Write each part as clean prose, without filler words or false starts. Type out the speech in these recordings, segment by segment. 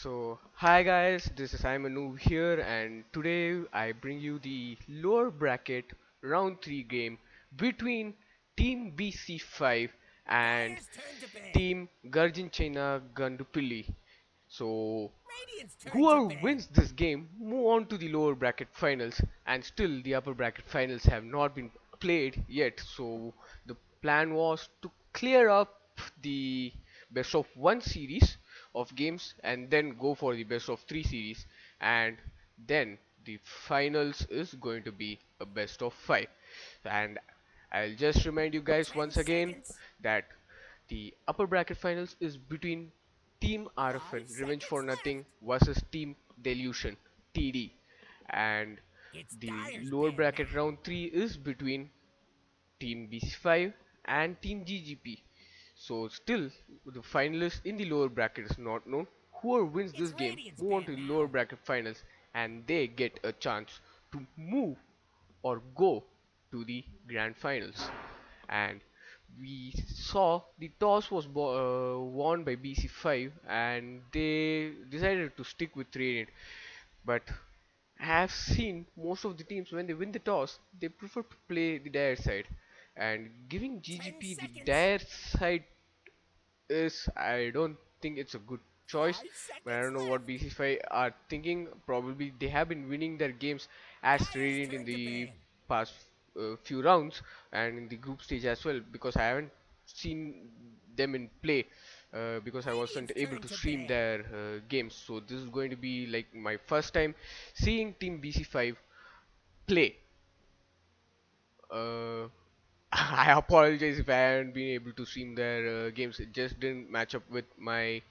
Hi guys, this is I'm Noob here, and today I bring you the lower bracket round 3 game between Team BC5 and Dire's turn to ban. Team Garjin China Gandupilli. So, Radiant's turn to whoever ban. wins this game move on to the lower bracket finals, and still the upper bracket finals have not been played yet. So the plan was to clear up the best of one series of games and then go for the best of three series, and then the finals is going to be a best of five. And I'll just remind you guys 10 once again seconds. that the upper bracket finals is between Team 5 RFN Revenge for seconds Nothing left. versus Team Delusion TD, and It's the Dire's lower ban bracket now. round 3 is between Team BC5 and Team GGP. So still the finalists in the lower bracket is not known. Whoever wins It's this game Radiant's move on to ban the lower now. bracket finals, and they get a chance to move or go to the grand finals. And we saw the toss was won by BC5, and they decided to stick with Radiant. But I have seen most of the teams when they win the toss, they prefer to play the dire side, and giving 10 GGP the seconds. dire side is, I don't think it's a good choice. 5 But I seconds don't know what left. BC5 are thinking. Probably they have been winning their games as Dire's Radiant in turn to the ban. past few rounds and in the group stage as well, because I haven't seen them in play because I wasn't Radiant's able turn to to stream ban. their games. So this is going to be like my first time seeing Team BC5 play. Uh, I apologize if I haven't been able to stream their games. It just didn't match up with my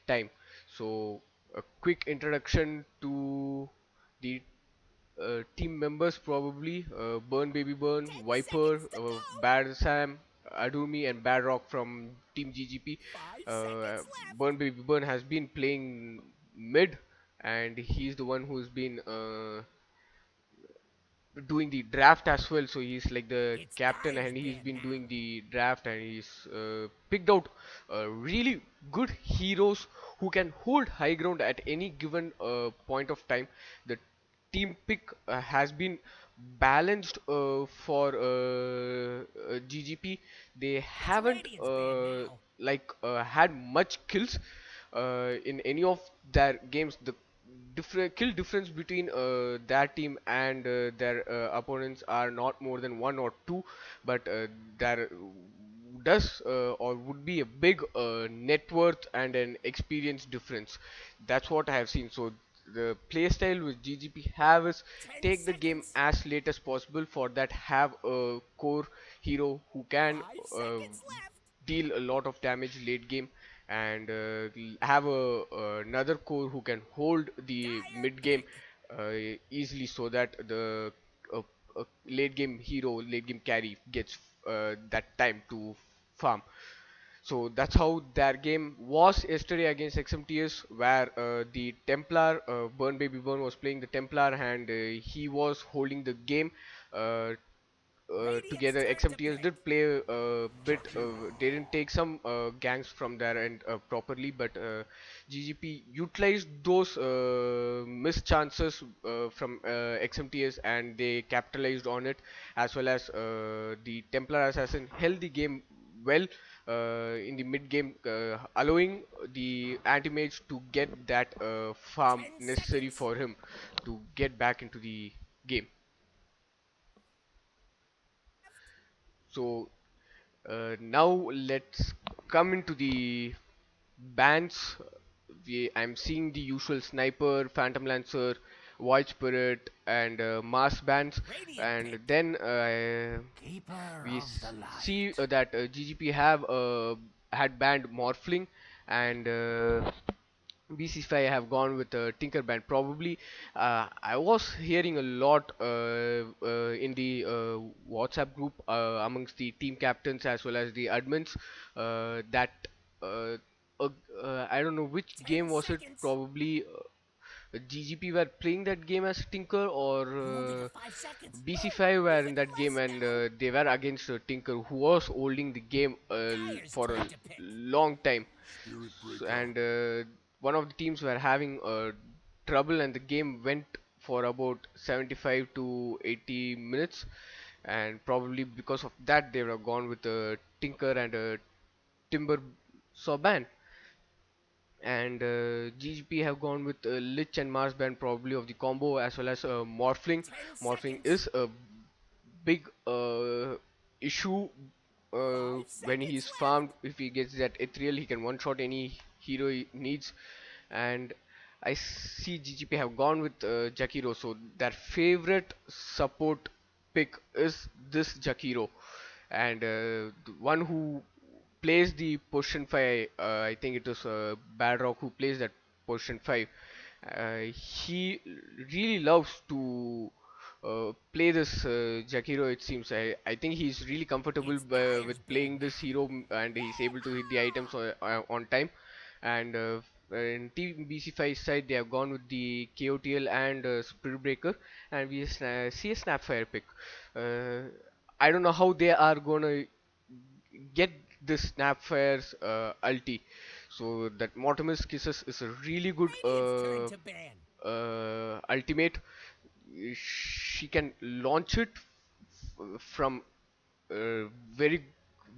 time. So, a quick introduction to the team members probably: Burn Baby Burn, 10 Viper, seconds to go. Bad Sam, Adumi, and Bad Rock from Team GGP. 5 Uh, seconds left. Burn Baby Burn has been playing mid, and he's the one who's been doing the draft as well. So he's like the It's captain, Dire's and he's ban been now. doing the draft, and he's picked out really good heroes who can hold high ground at any given point of time. The team pick has been balanced for GGP. They It's haven't Radiant's ban now. had much kills in any of their games. The different kill difference between their team and their opponents are not more than one or two, but there does or would be a big net worth and an experience difference. That's what I have seen. So the playstyle with GGP have is 10 take the game seconds. as late as possible. For that, have a core hero who can 5 uh, seconds left. deal a lot of damage late game, and have another core who can hold the Dire mid game pick. uh, easily, so that the uh, late game hero, late game carry gets that time to farm. So that's how their game was yesterday against XMTS, where the Templar, Burn Baby Burn, was playing the Templar, and he was holding the game. Uh, Radiant's Together, turn to XMTS pick. did play a bit. They didn't take some gangs from their end properly, but GGP utilized those missed chances from XMTS, and they capitalized on it, as well as the Templar Assassin held the game well in the mid game, allowing the anti-mage to get that farm 10 necessary seconds. for him to get back into the game. Left. So now let's come into the bands. I'm seeing the usual Sniper, Phantom Lancer, Void Spirit, and Mass bands, Radiant and pick. then Keeper we of the see light. that GGP have had banned Morphling, and BC5 have gone with Tinkerband. Probably, I was hearing a lot in the WhatsApp group amongst the team captains as well as the admins that uh, uh, I don't know which 10 game was it. seconds. Probably GGP were playing that game as Tinker, or Moving to 5 seconds. BC5 were in Moving to that game, West and now. they were against Tinker, who was holding the game Dire's for a turn to pick. long time. Spirit So, breaker. and one of the teams were having trouble, and the game went for about 75 to 80 minutes, and probably because of that they would have gone with a Tinker and a Timber Soban, and GGP have gone with Lich and Mars Band probably of the combo, as well as Morphling. 10 Morphling seconds. is a big issue Five when he seconds is left. farmed. If he gets that ethereal, he can one shot any hero he needs. And I see GGP have gone with Jakiro, so their favorite support pick is this Jakiro, and the one who plays the position 5, I think it is Badrock who plays that position 5. He really loves to play this Jakiro, it seems. I think he's really comfortable It's Dire's with turn playing this now. hero, and he's able to hit the items on time. And in Team BC5 side, they have gone with the KOTL and Spirit Breaker, and we see a Snapfire pick. Uh, I don't know how they are gonna get this Snapfire's ulti. So that Mortimer's Kisses is a really good Radiant's turn to ban. ultimate. She can launch it from very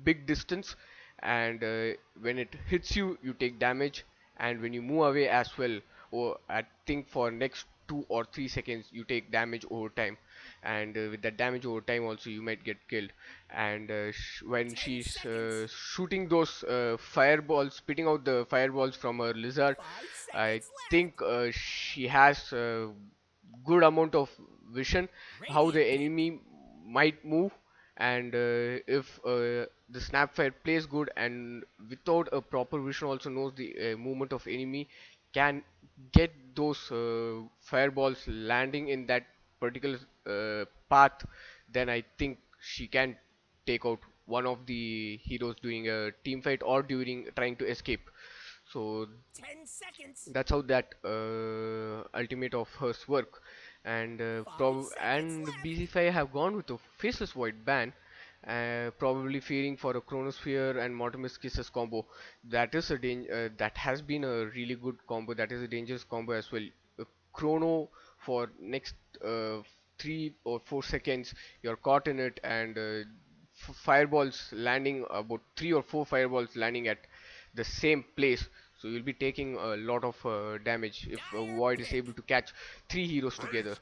big distance, and when it hits you, you take damage, and when you move away as well, or I think for next 2 or 3 seconds, you take damage over time, and with that damage over time also you might get killed. And when 10 she's seconds. shooting those fireballs, spitting out the fireballs from her lizard, 5 I seconds left. think she has good amount of vision how the Radiant pick. enemy might move, and if the Snapfire plays good and without a proper vision also knows the movement of enemy, can get those fireballs landing in that particular path, then I think she can take out one of the heroes during a team fight or during trying to escape. So 10 seconds. that's how that ultimate of hers work. And 5 seconds left. BC5 have gone with a faceless void ban, probably fearing for a chronosphere and Mortimer's Kisses combo. That is a that has been a really good combo, that is a dangerous combo as well. Chrono for next 3 or 4 seconds, you're caught in it, and fireballs landing, about 3 or 4 fireballs landing at the same place, so you'll be taking a lot of damage if Dire Void is able pick. to catch 3 heroes together.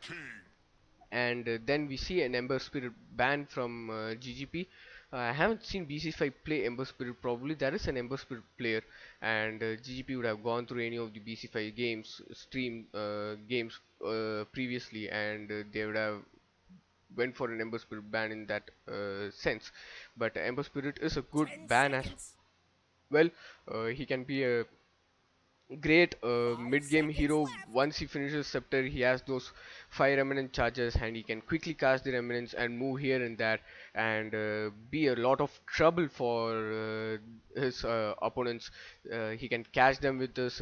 And then we see an Ember Spirit ban from GGP. I haven't seen BC5 play Ember Spirit. Probably there is an Ember Spirit player, and GGP would have gone through any of the BC5 games, stream games previously, and they would have went for an Ember Spirit ban in that sense. But Ember Spirit is a good 10 ban as seconds. well. He can be a great 5 mid-game seconds hero. left. Once he finishes Scepter, he has those 5 remnant charges, and he can quickly cast the remnants and move here and there, and be a lot of trouble for his opponents. He can catch them with this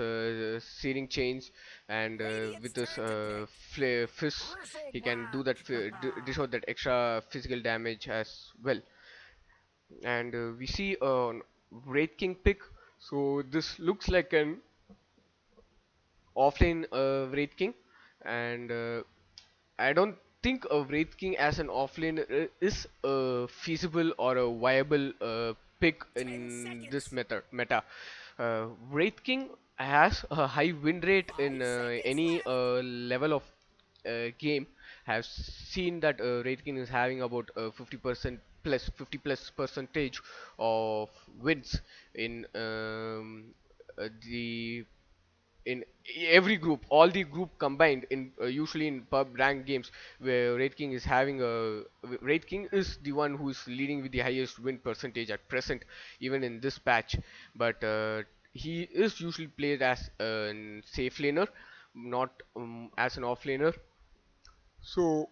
searing chains, and with Radiant's this turn to pick. fist, Bristle he can do that, bark. dish out that extra physical damage as well. And we see a Wraith King pick. So this looks like an offlane Wraith King, and I don't think a Wraith King as an offlane is a feasible or a viable pick 10 in this seconds. meta. Wraith King has a high win rate in 5 seconds any left. level of game. Have seen that Wraith King is having about 50% plus 50 plus percentage of wins in the in every group, all the group combined in usually in pub rank games, where Raid King is having a Raid King is the one who is leading with the highest win percentage at present, even in this patch. But he is usually played as a safe laner, not as an off laner. So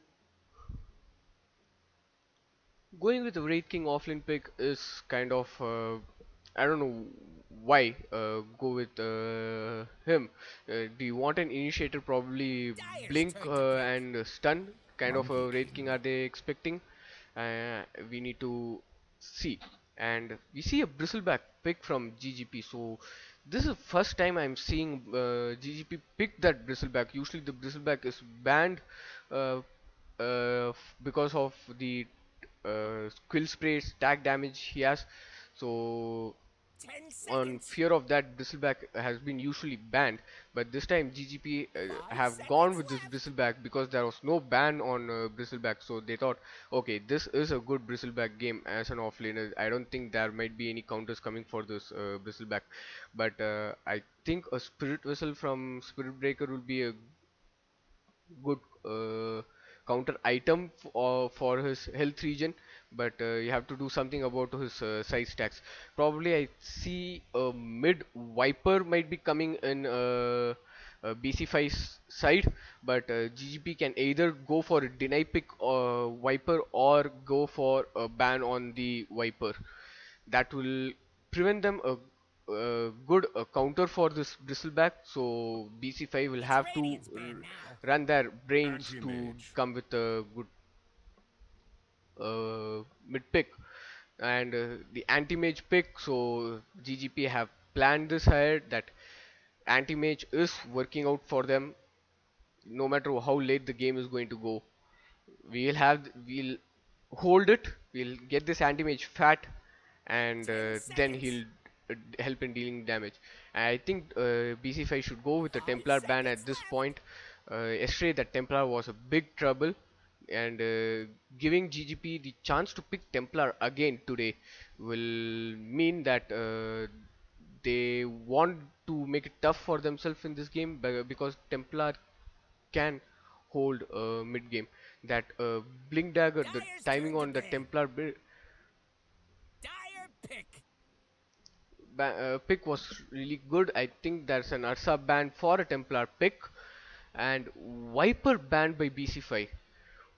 going with the Wraith King offlane pick is kind of I don't know why go with him. Do you want an initiator? Probably Dire's blink turn to pick. and stun kind of a Wraith King are they expecting? We need to see. And we see a bristleback pick from GGP. So this is the first time I'm seeing GGP pick that bristleback. Usually the bristleback is banned uh, because of the skill spray stack damage he has. So 10 on seconds. fear of that, bristleback has been usually banned, but this time GGP 5 have gone seconds with this left. bristleback because there was no ban on bristleback. So they thought, okay, this is a good bristleback game as an offlaner. I don't think there might be any counters coming for this bristleback, but I think a spirit vessel from Spirit Breaker will be a good counter item for his health regen, but you have to do something about his size stacks. Probably I see a mid Viper might be coming in BC5 side, but GGP can either go for a deny pick Viper or go for a ban on the Viper. That will prevent them a good counter for this bristleback. So BC5 will It's have to Radiant's ban now. run their brains to Anti-mage. come with a good mid pick and the anti-mage pick. So GGP have planned this ahead that anti-mage is working out for them no matter how late the game is going to go. We'll hold it, we'll get this anti-mage fat, and 10 then he'll seconds. help in dealing damage. I think BC5 should go with the 5 Templar ban seconds at this left. point. Yesterday that Templar was a big trouble, and giving GGP the chance to pick Templar again today will mean that they want to make it tough for themselves in this game because Templar can hold mid game. That blink dagger, the Dyer's timing turn to on the ban. Templar Dyer pick. pick was really good. I think there's an Ursa ban for a Templar pick, and Viper banned by BC5.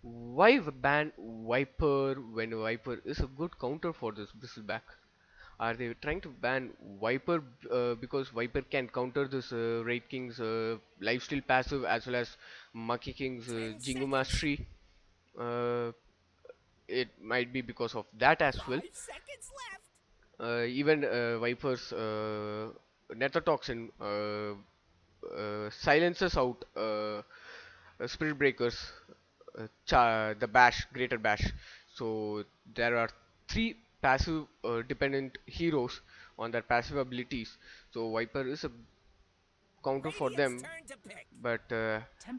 Why ban Viper when Viper is a good counter for this bristleback? Are they trying to ban Viper because Viper can counter this Raid King's lifesteal passive as well as Monkey King's 10 Jingu seconds. Mastery? Uh, it might be because of that as 5 well. seconds left. Even Viper's Nethertoxin silences out Spirit Breakers, the Bash, Greater Bash. So there are three passive dependent heroes on their passive abilities. So Viper is a counter for Radiant's them, turn to pick. but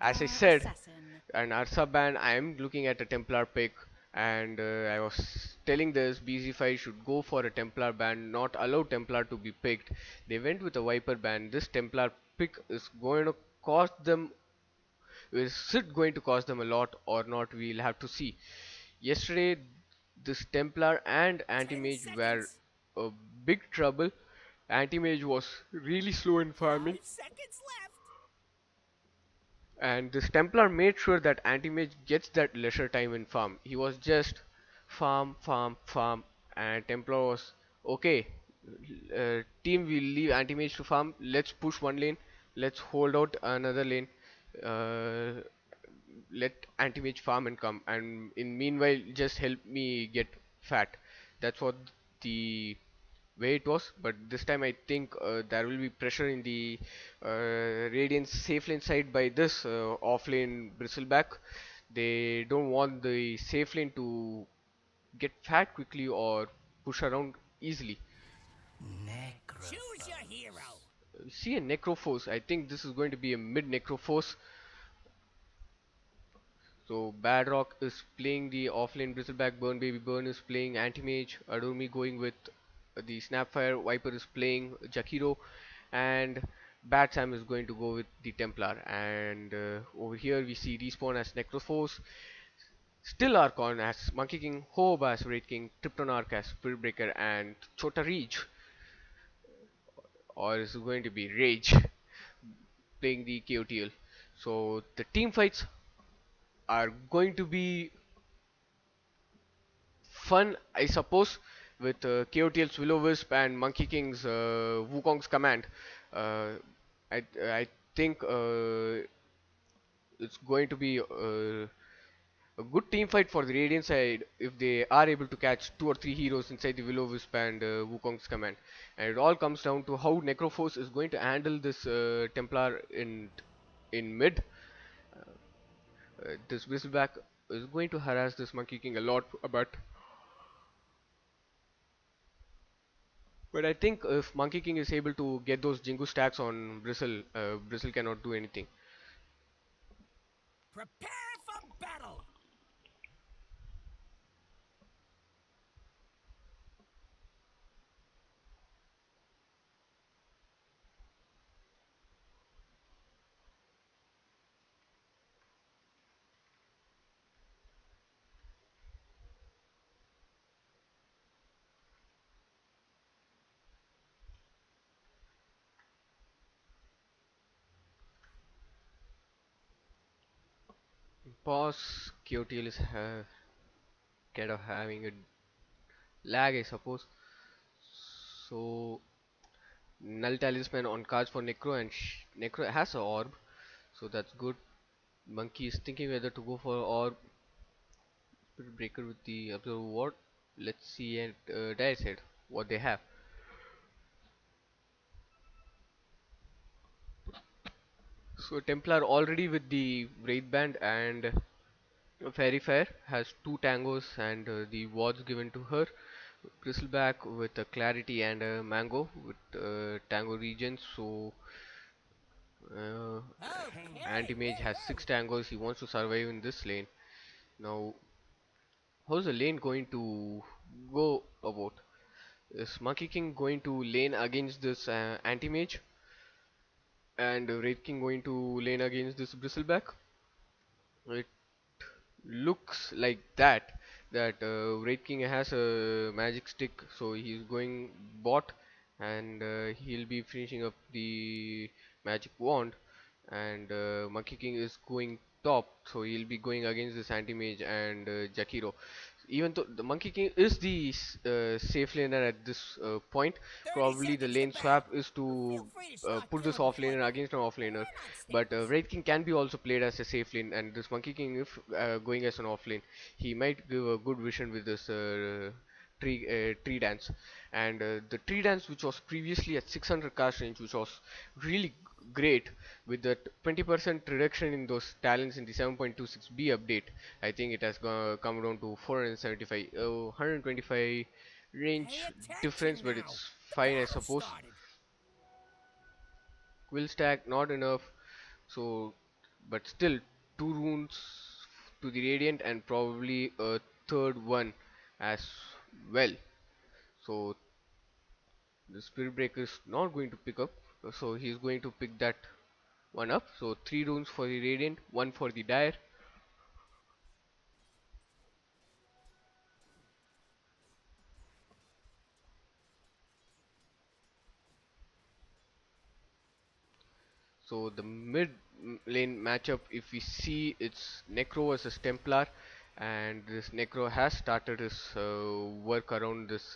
as I Templar said, Assassin. an Ursa ban, I am looking at a Templar pick, and I was telling this BZ5 should go for a Templar ban, not allow Templar to be picked. They went with a Viper ban. This Templar pick is going to cost them. Is it going to cost them a lot or not? We'll have to see. Yesterday, this Templar and 10 Anti-Mage were seconds. a big trouble. Anti-Mage was really slow in 5 farming, seconds left. and this Templar made sure that Anti-Mage gets that leisure time in farm. He was just farm, farm, farm, and Templar was okay. Team will leave Anti-Mage to farm. Let's push one lane. Let's hold out another lane. Uh, let Anti-Mage farm and come. And in meanwhile, just help me get fat. That's what the way it was, but this time I think there will be pressure in the Radiant's safe lane side by this off lane bristleback. They don't want the safe lane to get fat quickly or push around easily. Choose your hero. See a Necrophos. I think this is going to be a mid Necrophos. So Badrock is playing the offlane Bristleback, Burn Baby Burn is playing Anti-Mage, Adormi going with the Snapfire, Viper is playing Jakiro, and Bad Sam is going to go with the Templar. And over here we see Respawn as Necrophos, Still Archon as Monkey King, Hoba as Raid King, Triptonarch as Spirit Breaker, and Chota Reach, or is going to be Rage, playing the KOTL. So the team fights are going to be fun, I suppose, with KOTL's Will-O-Wisp and Monkey King's Wukong's command. Uh, I think it's going to be a good team fight for the Radiant side if they are able to catch two or three heroes inside the Will-O-Wisp and Wukong's command. And it all comes down to how Necroforce is going to handle this Templar in mid. This Bristleback is going to harass this Monkey King a lot, but I think if Monkey King is able to get those Jingu stacks on Bristle, Bristle cannot do anything. Prepare for battle. Boss KOTL is kind of having a lag, I suppose. So Null Talisman on cards for Necro, and Necro has a orb, so that's good. Monkey is thinking whether to go for orb. Spirit Breaker with the Observer Ward. Let's see at Dire's head what they have. So Templar already with the Wraith Band and Fairy Fair has two tangos and the wards given to her. Bristleback with a Clarity and a Mango with tango regions. So uh, Okay. Anti-Mage has six tangos. He wants to survive in this lane. Now, how's the lane going to go about? Is Monkey King going to lane against this Anti-Mage? And Wraith King going to lane against this Bristleback? It looks like that Wraith King has a magic stick, so he's going bot, and he'll be finishing up the magic wand, and Monkey King is going top, so he'll be going against this anti-mage and Jakiro. Even though the Monkey King is the safe laner at this point, 30 probably the seconds to lane swap battle. is Feel to free to start put this killing off before laner then. against an off laner. We're not But stinkers. Wraith King can be also played as a safe lane, and this Monkey King, if going as an off lane, he might give a good vision with this tree dance. And the tree dance, which was previously at 600 cast range, which was really great, with that 20% reduction in those talents in the 7.26b update. I think it has come down to 475, 125 Pay range difference, attention but now. it's The fine, I battle suppose. started. Quill stack not enough, so but still two runes to the Radiant and probably a third one as well. So the Spirit Breaker is not going to pick up, so he's going to pick that one up. So three runes for the Radiant, one for the Dire. So the mid lane matchup, if we see, it's Necro versus Templar, and this Necro has started his work around this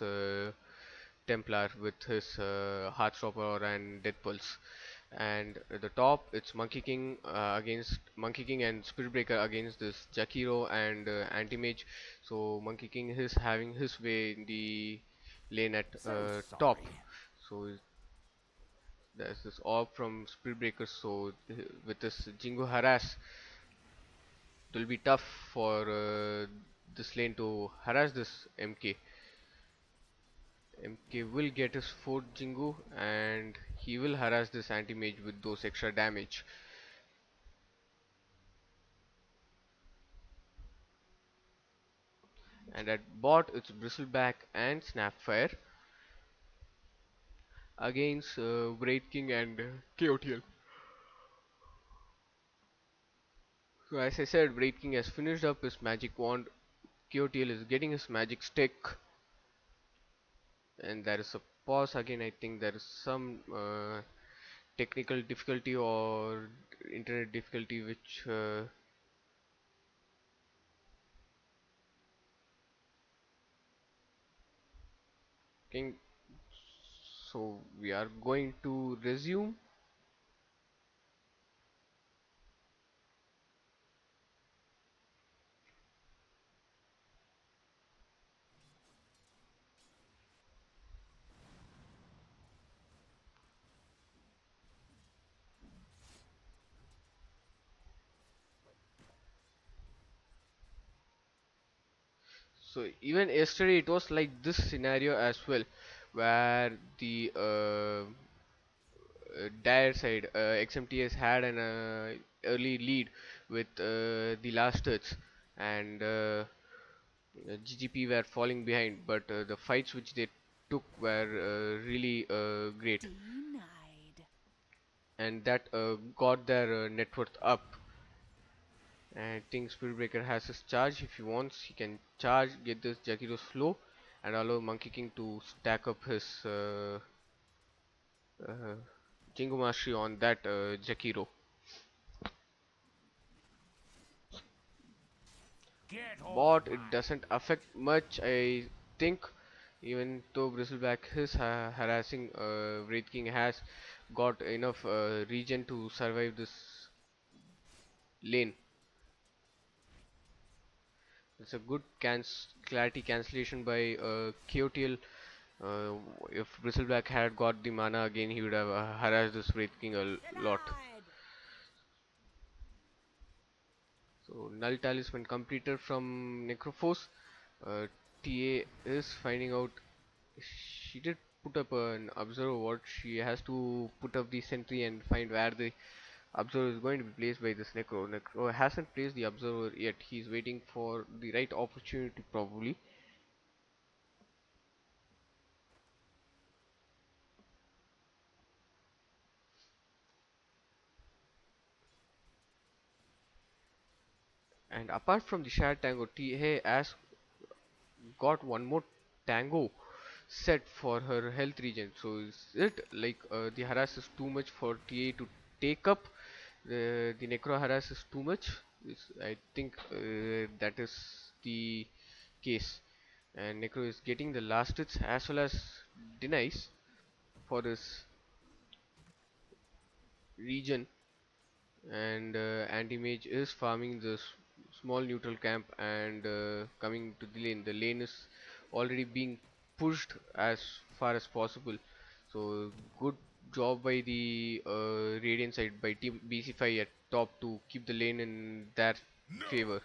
Templar with his Heartstopper and Death Pulse. And at the top, it's Monkey King against Monkey King and Spirit Breaker against this Jakiro and Anti-Mage. So Monkey King is having his way in the lane at So top. sorry. So there's this orb from Spirit Breaker. So with this Jingo harass, it will be tough for this lane to harass this MK. MK will get his fourth Jingu and he will harass this anti-mage with those extra damage. And at bot it's Bristleback and Snapfire against Wraith King and KOTL. So as I said, Wraith King has finished up his magic wand, KOTL is getting his magic stick, and there is a pause again. I think there is some technical difficulty or internet difficulty which King. So we are going to resume. So even yesterday it was like this scenario as well, where the dire side XMTS had an early lead with the last hits, and GGP were falling behind, but the fights which they took were really great, Denied. and that got their net worth up. And I think Spiritbreaker has his charge. If he wants, he can charge, get this Jakiro's flow, and allow Monkey King to stack up his uh, Jingo Mastery on that Jakiro. Get off But it my. doesn't affect much, I think, even though Bristleback is harassing, Wraith King has got enough regen to survive this lane. It's a good clarity cancellation by KOTL. Uh, if Bristleback had got the mana again, he would have harassed this Wraith King a lot. Denied. So Null Talisman completed from Necrophos. Uh, TA is finding out. She did put up an observer ward. She has to put up the sentry and find where the observer is going to be placed by this Necro. Necro hasn't placed the observer yet. He's waiting for the right opportunity probably. And apart from the shared tango, TA has got one more tango set for her health regen. So is it like the harass is too much for TA to take up? The necro harass is too much. I think that is the case. And necro is getting the last hits as well as denies for this region, and anti-mage is farming the small neutral camp and coming to the lane. The lane is already being pushed as far as possible. So good job by the Radiant side, by team BC5 at top to keep the lane in their favor.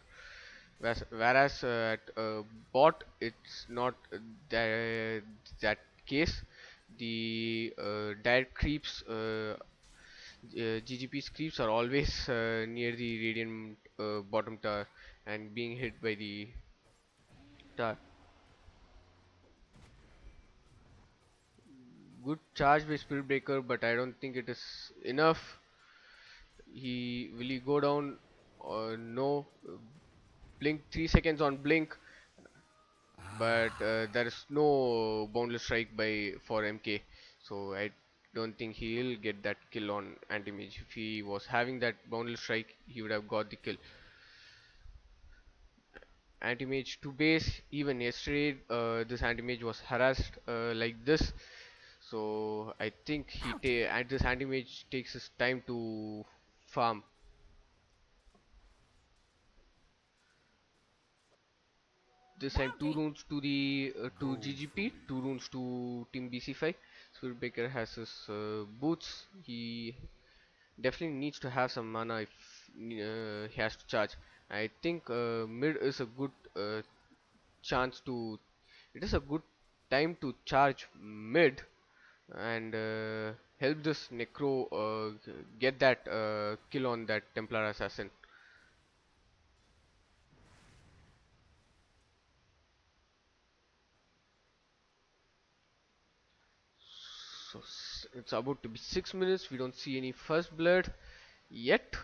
Whereas at bot, it's not that case. The direct creeps, GGP's creeps are always near the Radiant bottom tower and being hit by the tower. Good charge by Spirit Breaker, but I don't think it is enough. Will he go down or no? Blink 3 seconds on blink, but there is no boundless strike by for MK, so I don't think he'll get that kill on anti-mage. If he was having that boundless strike, he would have got the kill. Anti-mage to base. Even yesterday, this anti-mage was harassed like this, so I think Out. this anti-mage takes his time to farm. They sent two Bounty. runes to the to Go GGP, free. two runes to Team BC5. Spirit Baker has his boots. He definitely needs to have some mana if he has to charge. I think mid is a good chance to. It is a good time to charge mid and help this Necro get that kill on that Templar assassin. So it's about to be 6 minutes. We don't see any first blood yet,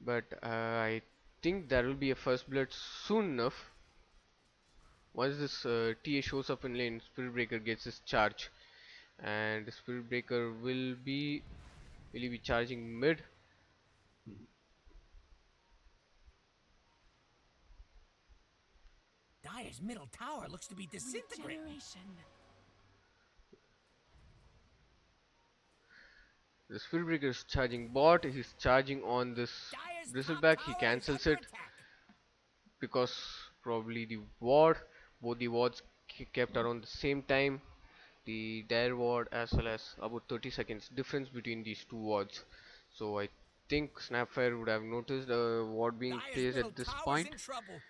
but I think there will be a first blood soon enough. Once this TA shows up in lane, Spirit Breaker gets his charge, and Spirit Breaker will he be charging mid? Dire's middle tower looks to be disintegrating. The Spirit Breaker is charging bot. He's charging on this Dire's top Bristleback. He tower is cancels under it attack. because probably the ward, both the wards kept around the same time. The dire ward as well as about 30 seconds difference between these two wards. So I think Snapfire would have noticed the ward being Dire's placed middle at this tower's point. in trouble.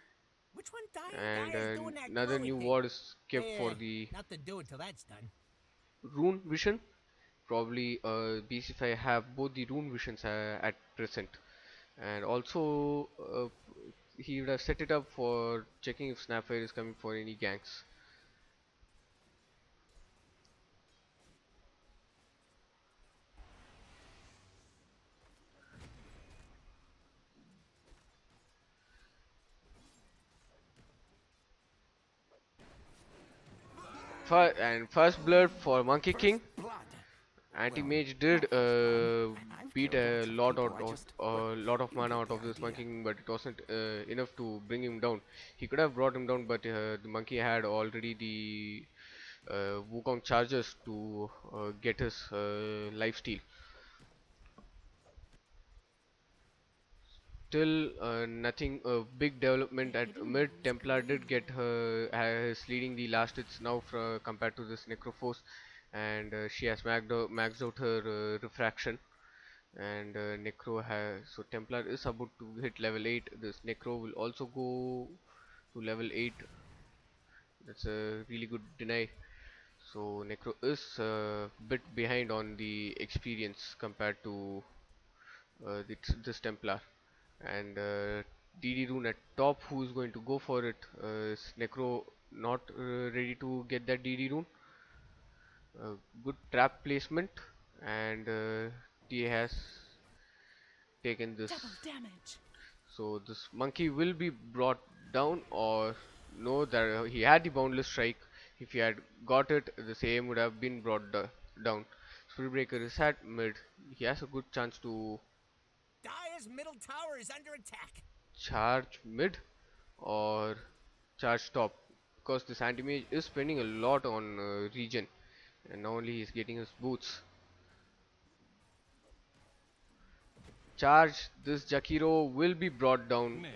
Which one And Dire's doing that another glowy new thing? ward is kept for Eh, the nothing doing till that's done. rune vision. Probably BC5 have both the rune visions at present, and also he would have set it up for checking if Snapfire is coming for any ganks. And first blood for Monkey King. First blood. Well, Anti-mage did not first blood. I've beat killed a lots of people. I just lot of you mana get out the of this idea. Monkey King, but it wasn't enough to bring him down. He could have brought him down, but the monkey had already the Wukong charges to get his life steal. Still, nothing big development The at hidden mid. ones Templar did get gleam. her is leading the last hits now compared to this Necroforce, and she has maxed out her refraction. And Necro has so Templar is about to hit level 8. This Necro will also go to level 8. That's a really good deny. So Necro is a bit behind on the experience compared to this Templar. And DD rune at top, who's going to go for it? Is Necro not ready to get that DD rune? Good trap placement, and he has taken this. Double damage. So this monkey will be brought down, or no, that he had the boundless strike. If he had got it, the same would have been brought down. Spirit Breaker is at mid. He has a good chance to Dire's middle tower is under attack. charge mid or charge top, because this anti-mage is spending a lot on regen, and now only he's getting his boots. Charge, this Jakiro will be brought down.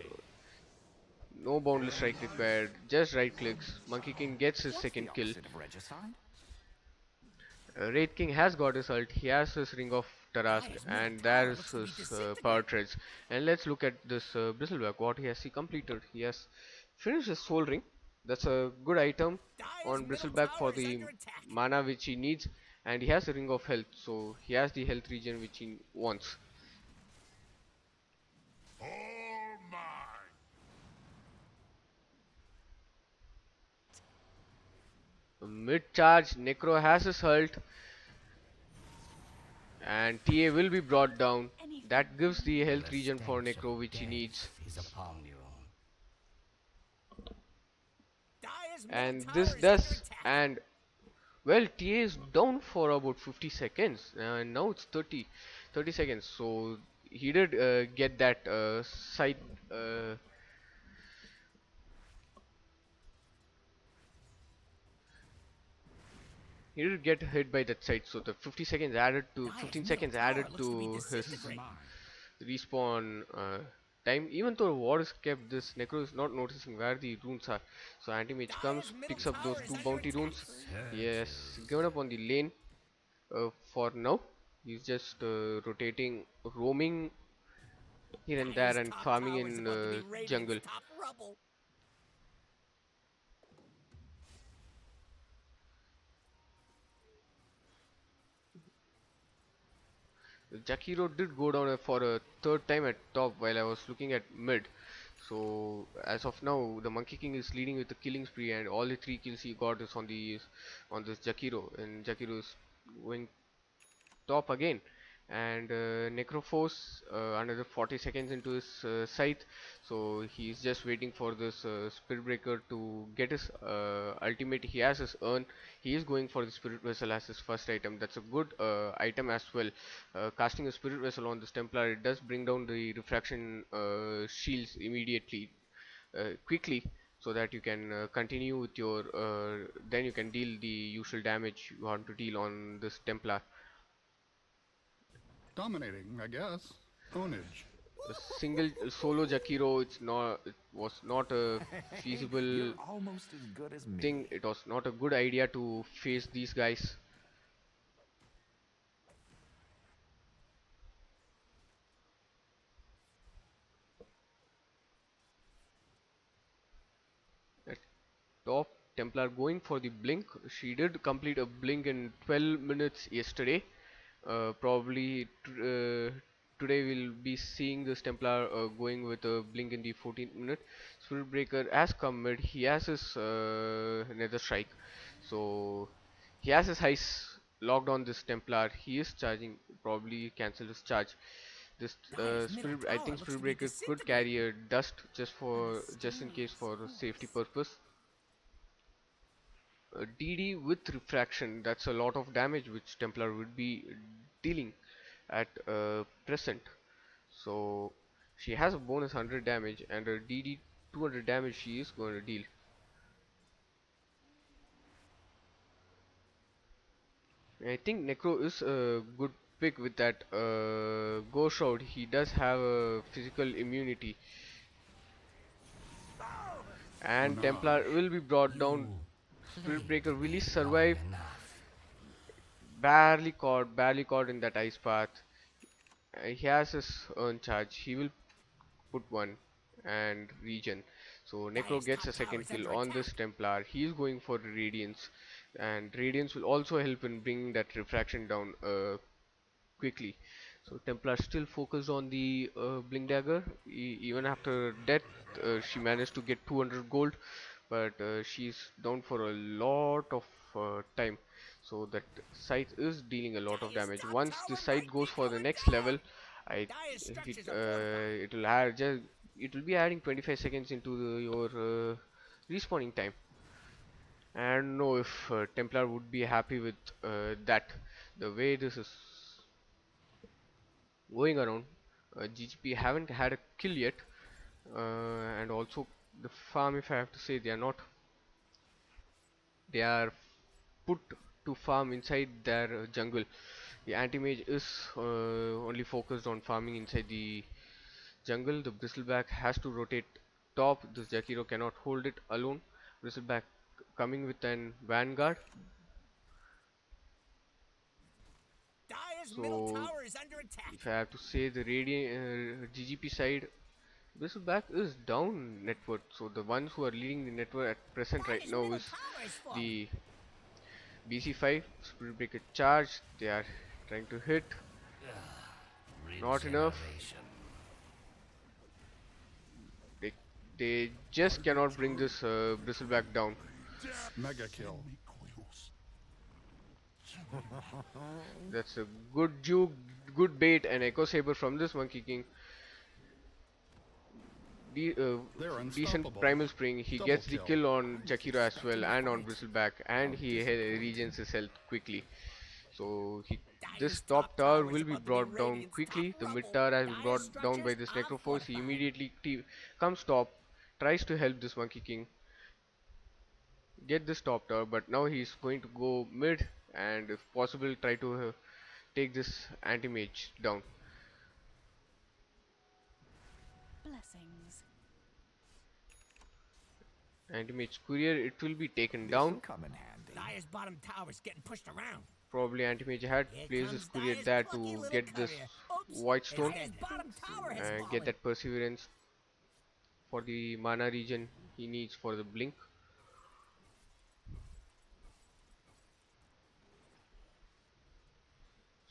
No boundless strike required, just right clicks. Monkey King gets his What's the second kill. opposite of regicide? Wraith King has got his ult, he has his Ring of Tarask, Dire's middle and tower there's looks to be his power disintegrating. treads. And let's look at this Bristleback. What he has he completed? He has finished his Soul Ring. That's a good item Dire's on middle Bristleback for tower is the under attack. mana which he needs, and he has a Ring of Health, so he has the health regen which he wants. All mine. Mid charge, Necro has his ult, and TA will be brought down. That gives the health The regen for stench Necro of which he needs. death is upon you. Dire's middle And tower this is under does, attack. and well, TA is down for about 50 seconds, and now it's 30 seconds. So he did get that side. Uh, he did get hit by that side. So the 50 seconds added to Dire's 15 middle seconds tower added looks to be to his disintegrating. respawn time. Even though war is kept, this Necro is not noticing where the runes are. So anti-mage Dire's comes, middle picks up those tower is two under bounty attack. runes. He has given up on the lane for now. He's just rotating, roaming here and there Dire's and top farming tower is in about to be Radiant's jungle. top rubble. Jakiro did go down for a third time at top while I was looking at mid. So as of now, the Monkey King is leading with the killing spree, and all the 3 kills he got is on this Jakiro, and Jakiro is going top again. And Necroforce another 40 seconds into his scythe, so he's just waiting for this Spirit Breaker to get his ultimate. He has his urn. He is going for the Spirit Vessel as his first item. That's a good item as well. Casting a Spirit Vessel on this Templar, it does bring down the refraction shields immediately, quickly, so that you can continue with your then you can deal the usual damage you want to deal on this Templar. Dominating, I guess. Ownage. A single solo Jakiro, it was not a You're feasible almost as good as me. thing. It was not a good idea to face these guys. top. Templar going for the blink. She did complete a blink in 12 minutes yesterday. Probably today we'll be seeing this Templar going with a blink in the 14th minute. Spirit Breaker has come mid. He has his Nether Strike, so he has his heist locked on this Templar. He is charging. Probably cancel his charge. This I think Spirit Breaker could carry a dust just in case for safety purpose. DD with refraction, that's a lot of damage which Templar would be dealing at present. So she has a bonus 100 damage and a DD 200 damage she is going to deal. I think Necro is a good pick with that Ghost Shroud. He does have a physical immunity, and Templar will be brought down. Spirit Breaker, will he survive? Barely caught in that ice path. He has his own charge. He will put one and regen. So Necro gets a second kill on this Templar. He is going for Radiance, and Radiance will also help in bringing that refraction down quickly. So Templar still focused on the Blink Dagger. Even after death, she managed to get 200 gold, but she's down for a lot of time. So that scythe is dealing a lot of damage. Once the scythe goes for the next level, I it will add just it will be adding 25 seconds into your respawning time. And know if Templar would be happy with that. The way this is going around, GGP haven't had a kill yet, and also the farm, if I have to say, they are put to farm inside their jungle. The anti-mage is only focused on farming inside the jungle. The bristleback has to rotate top. This Jakiro cannot hold it alone. Bristleback coming with an vanguard. So if I have to say, the GGP side, Bristleback is down net worth. So the ones who are leading the net worth at present right now is the BC5. Spirit Breaker charge. They are trying to hit. Not enough. They just cannot bring this Bristleback down. Mega kill. That's a good juke, good bait, and Echo Saber from this Monkey King. They're Decent unstoppable. Primal Spring. He Double gets the kill. kill on Jakiro as well and on Bristleback, and he regens his health quickly. So this top tower will be brought down quickly. The mid tower has been brought down by this Necroforce. He immediately comes top, tries to help this Monkey King get this top tower, but now he's going to go mid and if possible try to take this anti-mage down. Blessings. Anti-mage courier, it will be taken This'll down. come in handy. Dire's bottom tower's getting pushed around. Probably anti-mage had Here placed his comes courier Dire's there plucky to little get this courier. Oops, white stone Dire's bottom tower has and fallen. get that perseverance for the mana regen he needs for the blink.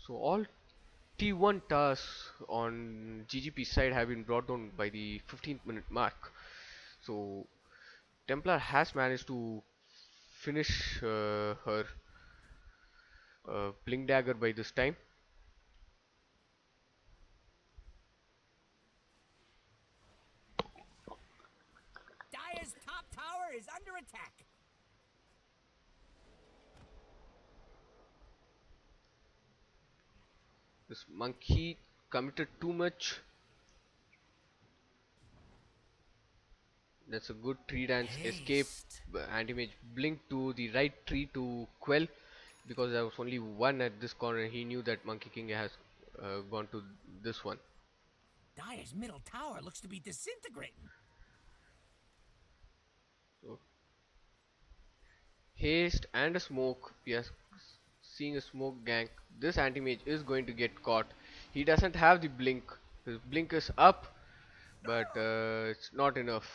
So all T1 tasks on GGP side have been brought down by the 15th minute mark. So Templar has managed to finish her blink dagger by this time. Dire's top tower is under attack. This monkey committed too much. That's a good tree dance escape. Anti-mage blink to the right tree to quell, because there was only one at this corner. He knew that Monkey King has gone to this one. Dire's middle tower looks to be disintegrating. So, haste and a smoke. We are seeing a smoke gank. This anti-mage is going to get caught. He doesn't have the blink. His blink is up, but it's not enough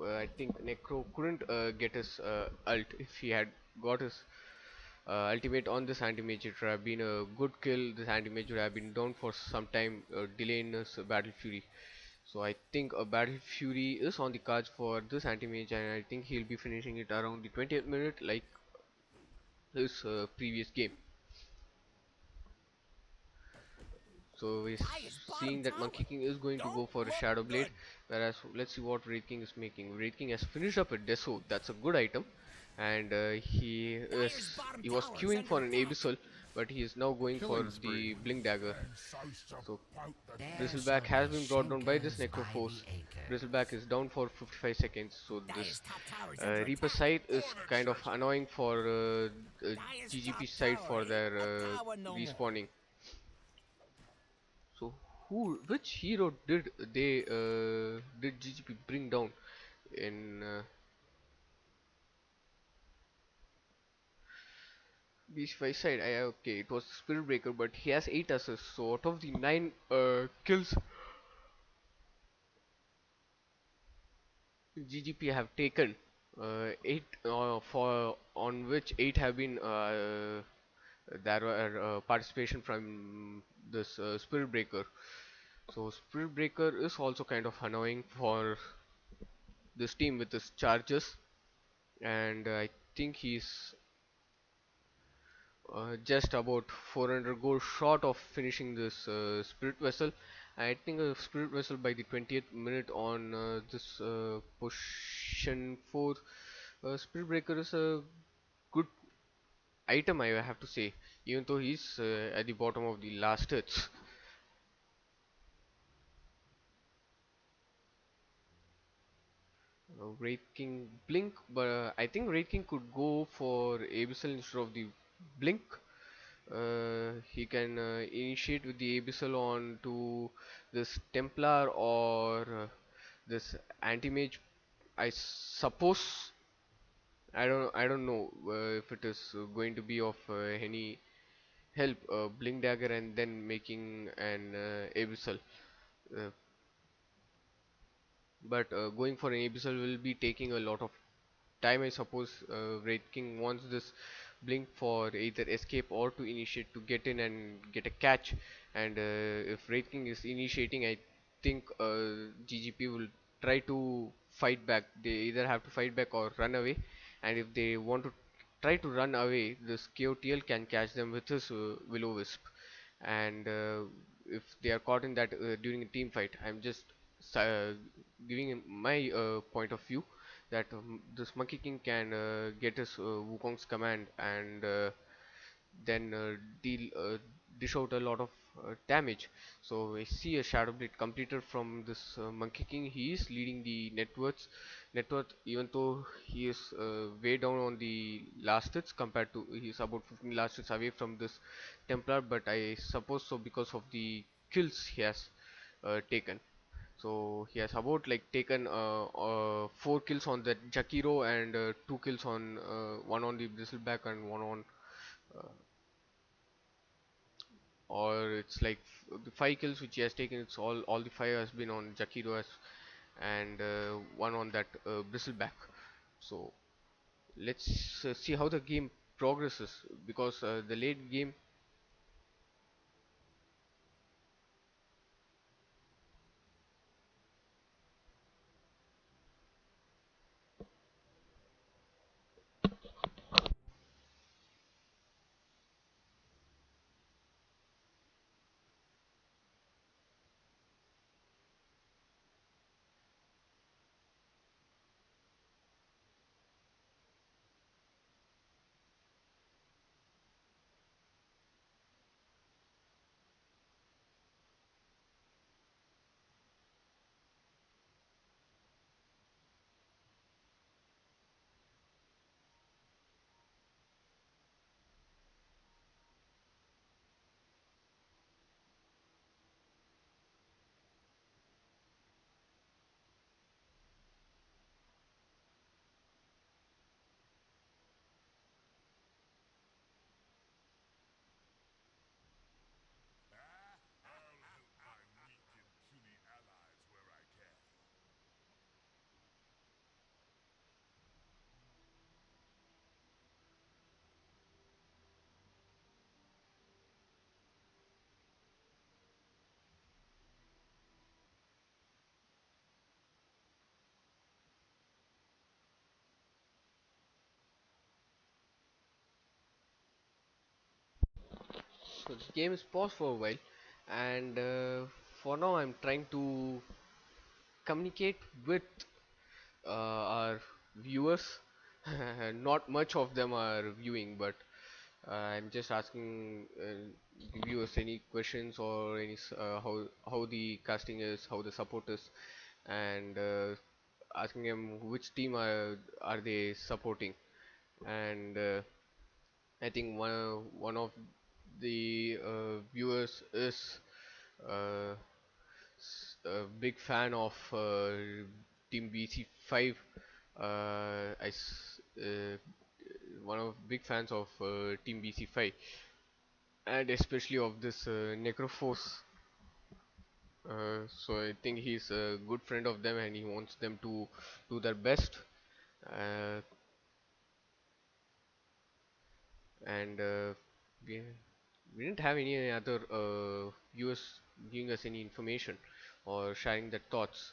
I think Necro couldn't get his ult. If he had got his ultimate on this anti-mage, it would have been a good kill. This anti-mage would have been down for some time, delaying his battle fury. So I think a battle fury is on the cards for this anti-mage, and I think he'll be finishing it around the 20th minute, like his previous game. So we're Dire's bottom seeing that Monkey tower. King is going to Don't go for a look Shadow Blade, good. whereas let's see what Wraith King is making. Wraith King has finished up a Deso, that's a good item, and Dire's bottom he was tower is queuing under for an attack. Abyssal, but he is now going for Killing the spree. Blink Dagger. And so So support the There Bristleback shall has be been brought down by this shinkers Necro by the Force. Bristleback acres. is down for 55 seconds, so this Dire's top tower is under Reaper attack. side is kind of annoying for Dire's GGP top side tower for ain't their a tower no more. respawning. So which hero did GGP bring down in BC5 side? Okay, it was Spirit Breaker, but he has 8 assists. So out of the 9 kills GGP have taken, 8 for on which 8 have been there were participation from this Spirit Breaker. So Spirit Breaker is also kind of annoying for this team with his charges, and I think he's just about 400 gold short of finishing this Spirit Vessel. I think a Spirit Vessel by the 20th minute on this position 4. Spirit Breaker is a good item, I have to say, even though he's at the bottom of the last hits. Wraith King Blink, but I think Wraith King could go for Abyssal instead of the Blink. He can initiate with the Abyssal on to this Templar or this Anti-Mage. I suppose I don't know if it is going to be of any help. Blink Dagger and then making an Abyssal. Uh, but going for an Abyssal will be taking a lot of time, I suppose. Wraith King wants this blink for either escape or to initiate to get in and get a catch. And if Wraith King is initiating, I think GGP will try to fight back. They either have to fight back or run away. And if they want to try to run away, this KOTL can catch them with his Will-O-Wisp. And if they are caught in that during a team fight, I'm just giving my point of view that this Monkey King can get his Wukong's command and then deal dish out a lot of damage. So I see a Shadow Blade completed from this Monkey King. He is leading the net worth, even though he is way down on the last hits compared to he is about 15 last hits away from this Templar, but I suppose so because of the kills he has taken. So he has about like taken 4 kills on that Jakiro and 2 kills on one on the Bristleback and one on or it's like the 5 kills which he has taken. It's all the 5 has been on Jakiro as and one on that Bristleback. So let's see how the game progresses because the late game. So the game is paused for a while, and for now I'm trying to communicate with our viewers. Not much of them are viewing, but I'm just asking the viewers any questions or any how the casting is, how the support is, and asking them which team are they supporting. And I think one of the viewers is uh, a big fan of Team BC5. One of big fans of Team BC5, and especially of this Necroforce. So I think he's a good friend of them, and he wants them to do their best. Uh, and we we didn't have any other viewers giving us any information or sharing their thoughts.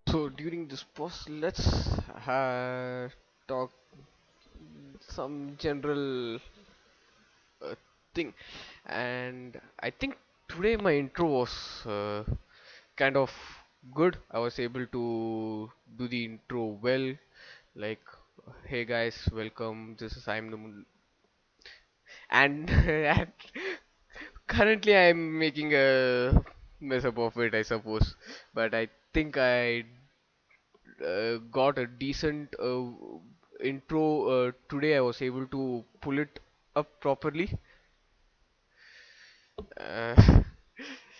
So during this pause, let's talk some general thing. And I think today my intro was kind of good. I was able to do the intro well, like, hey guys, welcome. This is I'm the and, and currently I'm making a mess up of it, I suppose. But I think I got a decent intro today. I was able to pull it up properly. uh,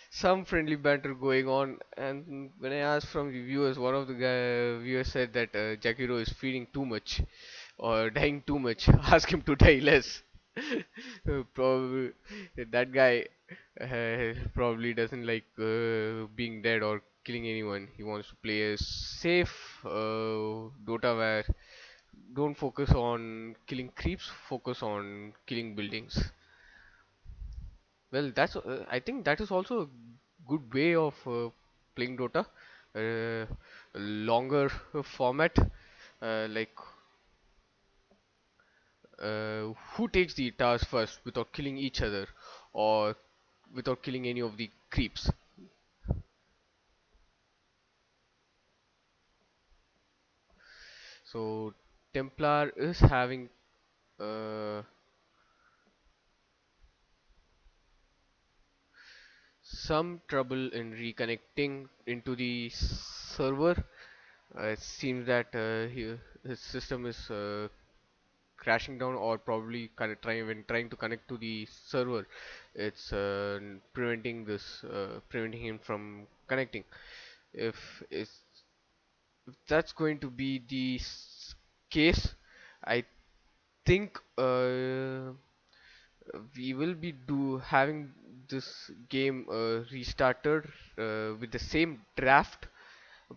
some friendly banter going on, and when I asked from the viewers, one of the viewers said that Jakiro is feeding too much or dying too much. Ask him to die less. Probably that guy probably doesn't like being dead or killing anyone. He wants to play a safe Dota where don't focus on killing creeps, focus on killing buildings. Well, I think that is also a good way of playing Dota. A longer format, like who takes the towers first without killing each other or without killing any of the creeps. So Templar is having uh, some trouble in reconnecting into the server. It seems that his system is crashing down, or probably when trying to connect to the server, it's preventing him from connecting. If that's going to be the case, I think we will be do having this game restarted with the same draft.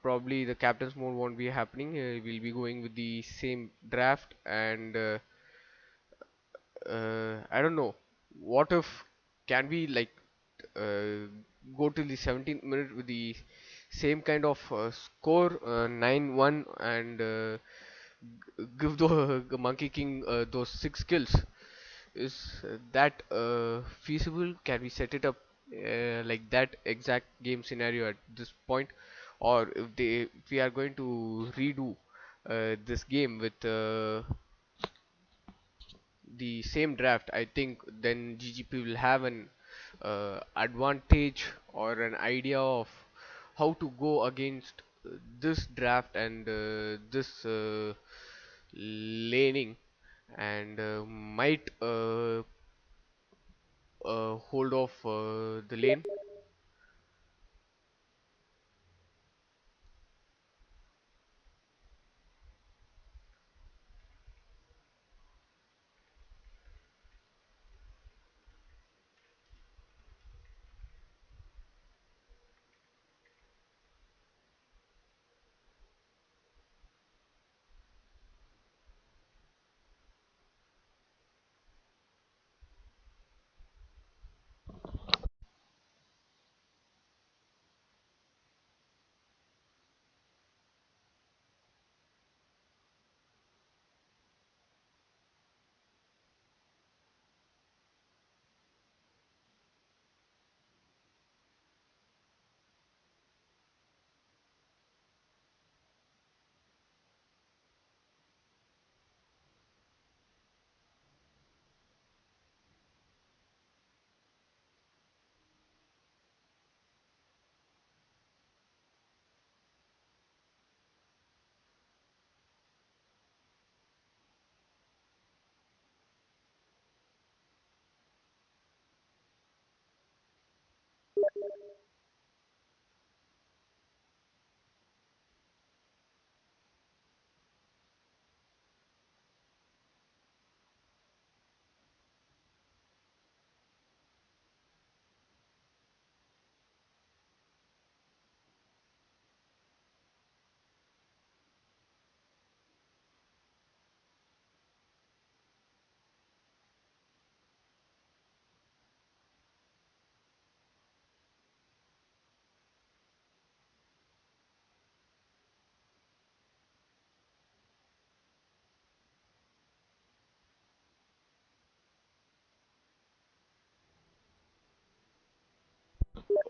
Probably the captain's mode won't be happening. We'll be going with the same draft, and I don't know. What if can we like uh, go till the 17th minute with the same kind of score, 9-1, and give the Monkey King those 6 kills? Is that feasible? Can we set it up like that exact game scenario at this point? Or if we are going to redo this game with the same draft, I think then GGP will have an advantage or an idea of how to go against this draft and this laning, and might hold off the lane.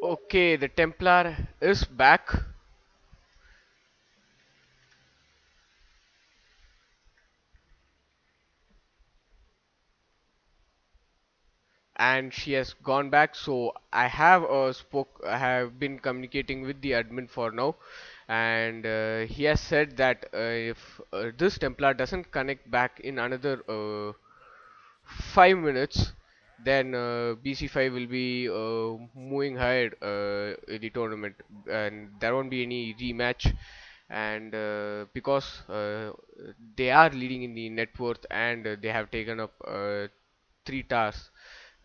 Okay, the Templar is back, and she has gone back. So I have been communicating with the admin for now, and he has said that if this Templar doesn't connect back in another 5 minutes, then BC5 will be moving ahead in the tournament, and there won't be any rematch. And because they are leading in the net worth, and they have taken up 3 tasks,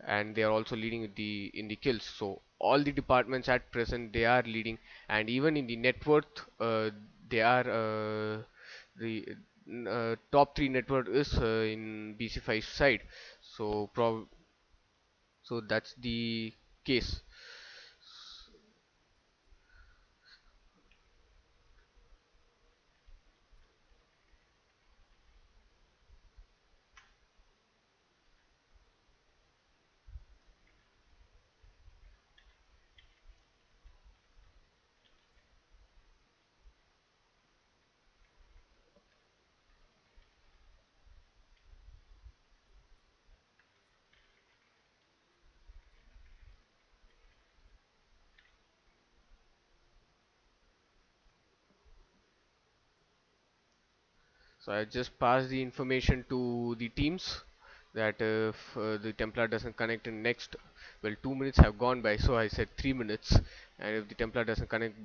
and they are also leading with in the kills. So all the departments at present they are leading, and even in the net worth, they are the top 3 net worth is in BC5 side. So that's the case. So I just pass the information to the teams that if the Templar doesn't connect in next, well, 2 minutes have gone by, so I said 3 minutes, and if the Templar doesn't connect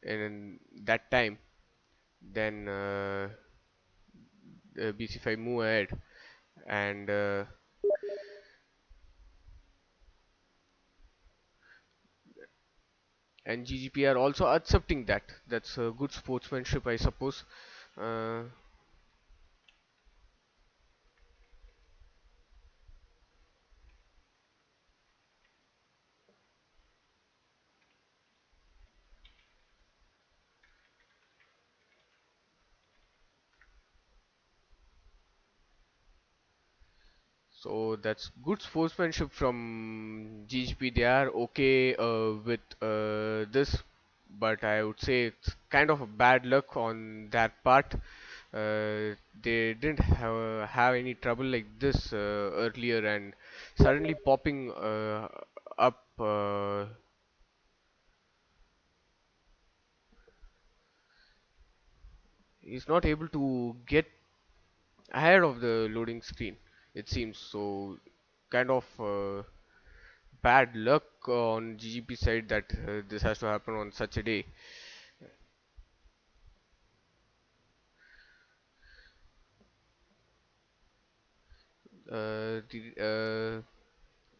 in that time, then BC5 move ahead, and GGP are also accepting that. That's good sportsmanship, I suppose. Uh, So that's good sportsmanship from GGP. They are okay with this, but I would say it's kind of a bad luck on that part. They didn't have any trouble like this earlier, and suddenly popping up. He's not able to get ahead of the loading screen. It seems so. Kind of. Bad luck on GGP side that this has to happen on such a day.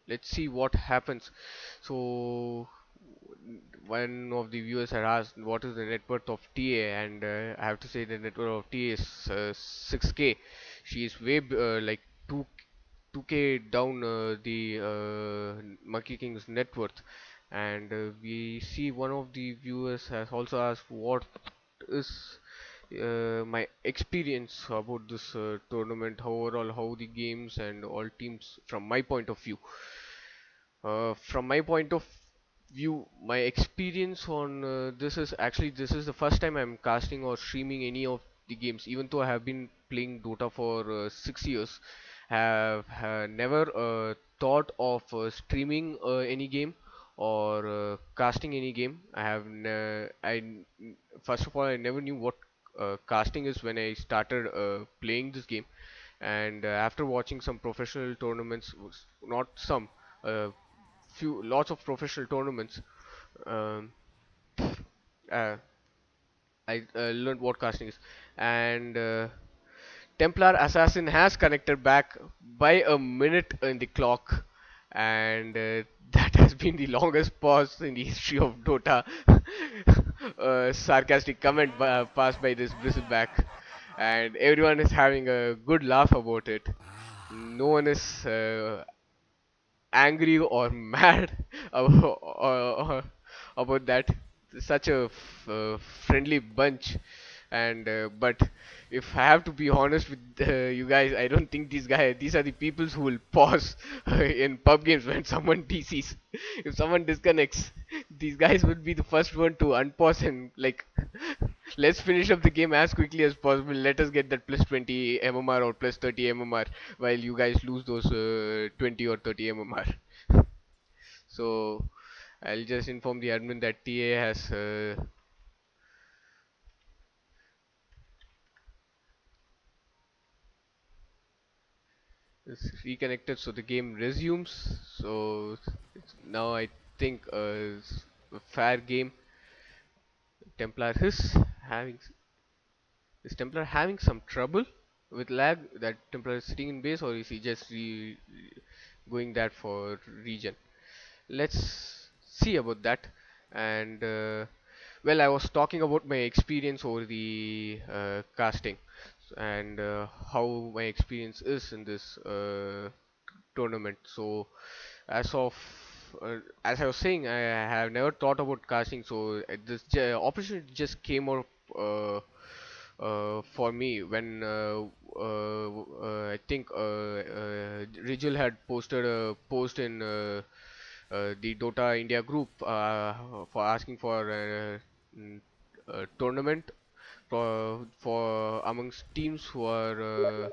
Let's see what happens. So one of the viewers had asked what is the net worth of TA, and I have to say the net worth of TA is 6K. She is way like 2 2K down the Monkey King's net worth, and we see one of the viewers has also asked what is my experience about this tournament, overall, how the games and all teams from my point of view. From my point of view, my experience on this is actually this is the first time I'm casting or streaming any of the games. Even though I have been playing Dota for 6 years, have never thought of streaming any game or casting any game. First of all, I never knew what casting is when I started playing this game, and after watching some professional tournaments, not some, few lots of professional tournaments, um, uh, I learned what casting is, and Templar Assassin has connected back by a minute in the clock, and that has been the longest pause in the history of Dota. Sarcastic comment passed by this bristleback, and everyone is having a good laugh about it. No one is angry or mad about that. Such a friendly bunch, and but if I have to be honest with you guys, I don't think these are the people who will pause in pub games when someone DCs. If someone disconnects, these guys would be the first one to unpause and like, let's finish up the game as quickly as possible. Let us get that plus 20 MMR or plus 30 MMR while you guys lose those 20 or 30 MMR. So I'll just inform the admin that TA has is reconnected, so the game resumes. So now I think it's a fair game. Templar having is Templar having some trouble with lag? That Templar is sitting in base, or is he just going that for region? Let's see about that. And well, I was talking about my experience over the casting, and how my experience is in this tournament. So as of as I was saying, I have never thought about casting, so this opportunity just came up for me when I think Rijal had posted a post in the Dota India group for asking for a tournament for amongst teams who are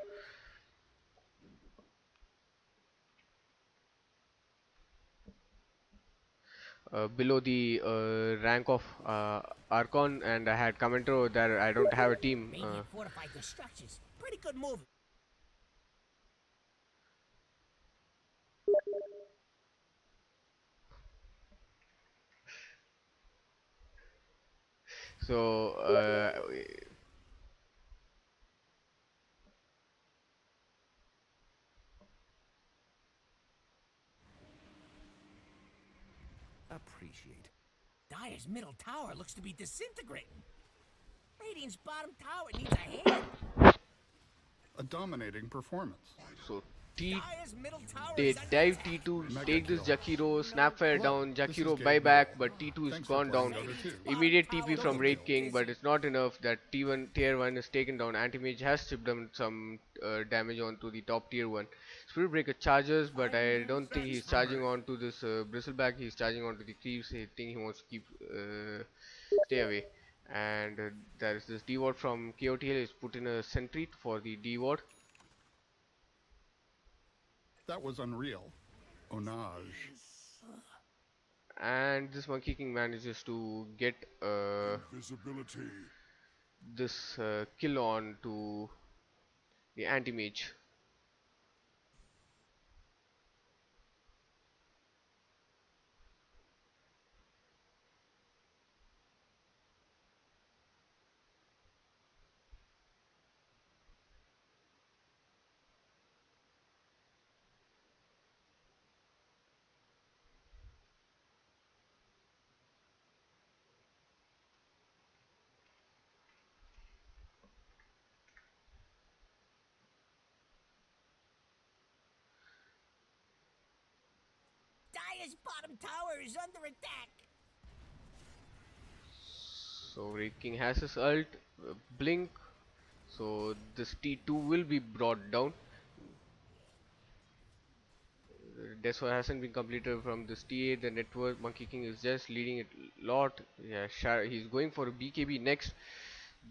below the rank of Archon, and I had commented over that I don't have a team. Radiant fortified their structures. Pretty good move. So Appreciate. Dire's middle tower looks to be disintegrating. Radiant's bottom tower needs a hand. A dominating performance. so T Dire's middle tower they is under dive attack. T2, Mega take this kill. Jakiro, Snapfire Hello, down, this is Jakiro Gabe buyback, Newell. but T2 is Thanks for gone playing down. Dota 2. Radiant's bottom Immediate tower TP looks from Double to Raid be kill. King, but busy. it's not enough. That T1 tier 1 is taken down. Anti-Mage has chipped them some damage onto the top tier 1. Spirit Breaker charges, but I don't think he's charging on to this Bristleback. He's charging on to the creeps. I think he wants to keep stay away. And there is this D ward from KOTL. He's put in a sentry for the D ward. That was unreal. Onage. And this Monkey King manages to get Visibility. this kill on to the anti-mage. Dire's bottom tower is under attack. So Raid King has his ult, blink, so this T2 will be brought down. Deso hasn't been completed from this TA. The network Monkey King is just leading it lot. Yeah, he's going for a BKB next.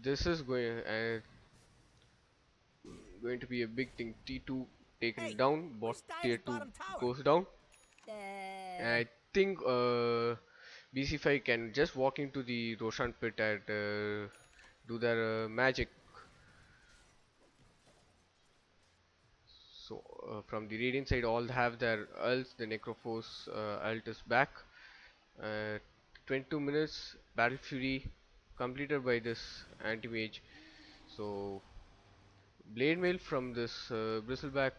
This is going to be a big thing. T2 taken Hey, down. Bot where's Dire's tier 2 bottom tower? goes down. Uh, I think BC5 can just walk into the Roshan pit and do their magic. So from the Radiant side, all have their ults. The Necrophos ult is back. Uh, 22 minutes Battle Fury completed by this anti-mage. So Blade Mail from this Bristleback,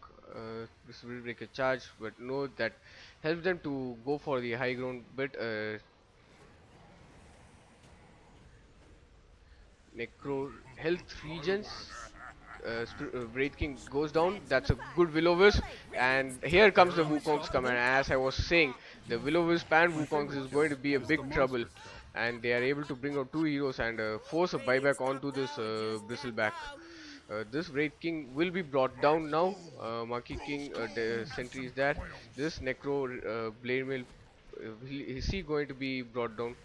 this will break a charge, but no, that helps them to go for the high ground bit. Necro health regions. Wraith King goes down. That's a good Will-O-Wisp, and here comes the Wukong's command. As I was saying, the Will-O-Wisp and My Wukong's favorite is kill going to be a is the big trouble, monster kill. and they are able to bring out two heroes and force a Radiant's buyback top onto this tower just Bristleback. tapped out. This Wraith King will be brought down now. Monkey King, the sentry is there. This Necro Blade Mail, is he going to be brought down?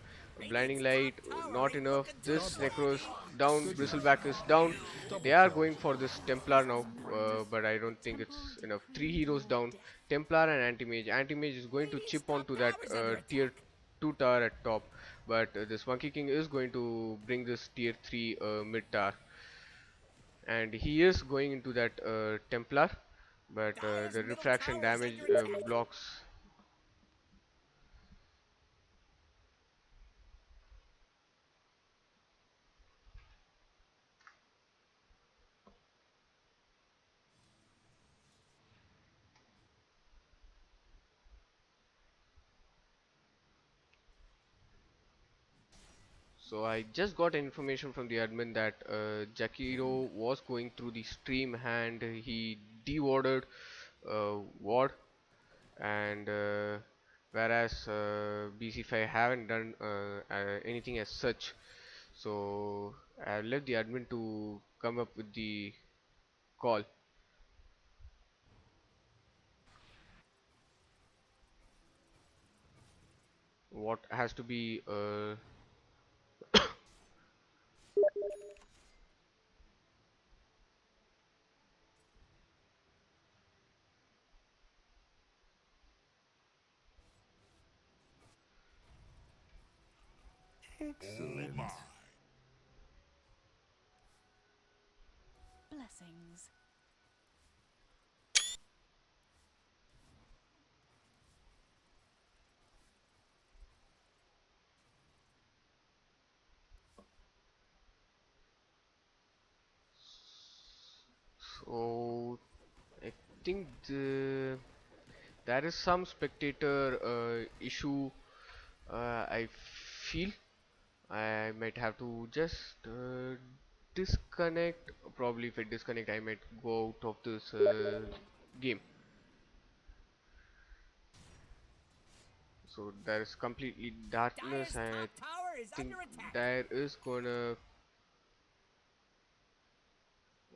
Blinding Radiant's light, top tower not ain't enough. looking too This Double. Necro is shabby. down. Good Bristleback matchup. is down. Double They are kill. going for this Templar now, but I don't think Temple it's enough. Three decree heroes your down. death. Templar and Anti-Mage. Anti-Mage is going to Radiant's chip top onto that tower's under tier attack. 2 tower at top. But this Monkey King is going to bring this tier 3 mid tower. And he is going into that Templar. But Dire's the middle refraction tower is damage under attack. blocks. So I just got information from the admin that Jakiro was going through the stream and he dewarded ward, and whereas BC5 haven't done anything as such. So I left the admin to come up with the call. What has to be Excellent. Blessings. So I think there is some spectator issue. I feel I might have to just disconnect. Probably if I disconnect, I might go out of this game. So there is completely darkness, Dire's and I top tower is think under attack. there is gonna,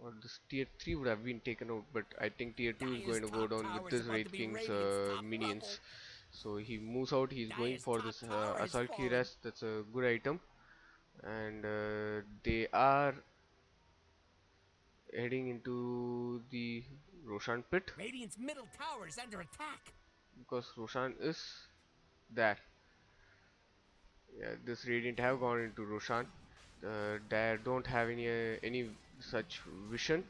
or this tier 3 would have been taken out, but I think tier 2 is Dire's going to go top down with tower is this about to Wraith be King's Radiant's top minions. rubble. So he moves out, he's going Dire's for top this tower has Assault Key fallen. Rest, that's a good item. And they are heading into the Roshan pit, Radiant's middle tower is under attack. because Roshan is there. Yeah, this Radiant have gone into Roshan. They don't have any such vision.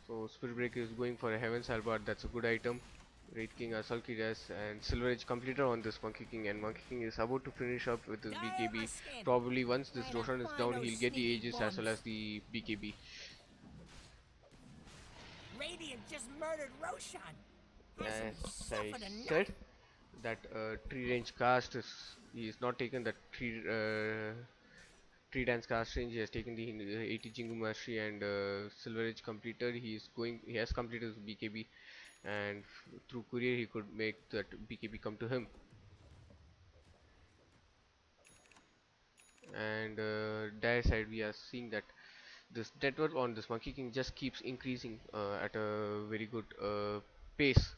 So Spirit Breaker is going for a Heaven's Halberd, that's a good item. Wraith King, Assault Kidas, and Silver Edge completed on this Monkey King, and Monkey King is about to finish up with his Dire BKB. must stand. Probably once this Trying to Roshan is find down, those he'll get the sneaky Aegis as well bums. as the BKB. Radiant just murdered Roshan. Hasn't As I suffered enough. said, that tree range cast is, he is not taken that tree dance cast range. He has taken the 80 Jingu Mastery and Silver Edge completed. He has completed his BKB, and through courier he could make that BKB come to him. And dire side, we are seeing that this network on this Monkey King just keeps increasing at a very good pace.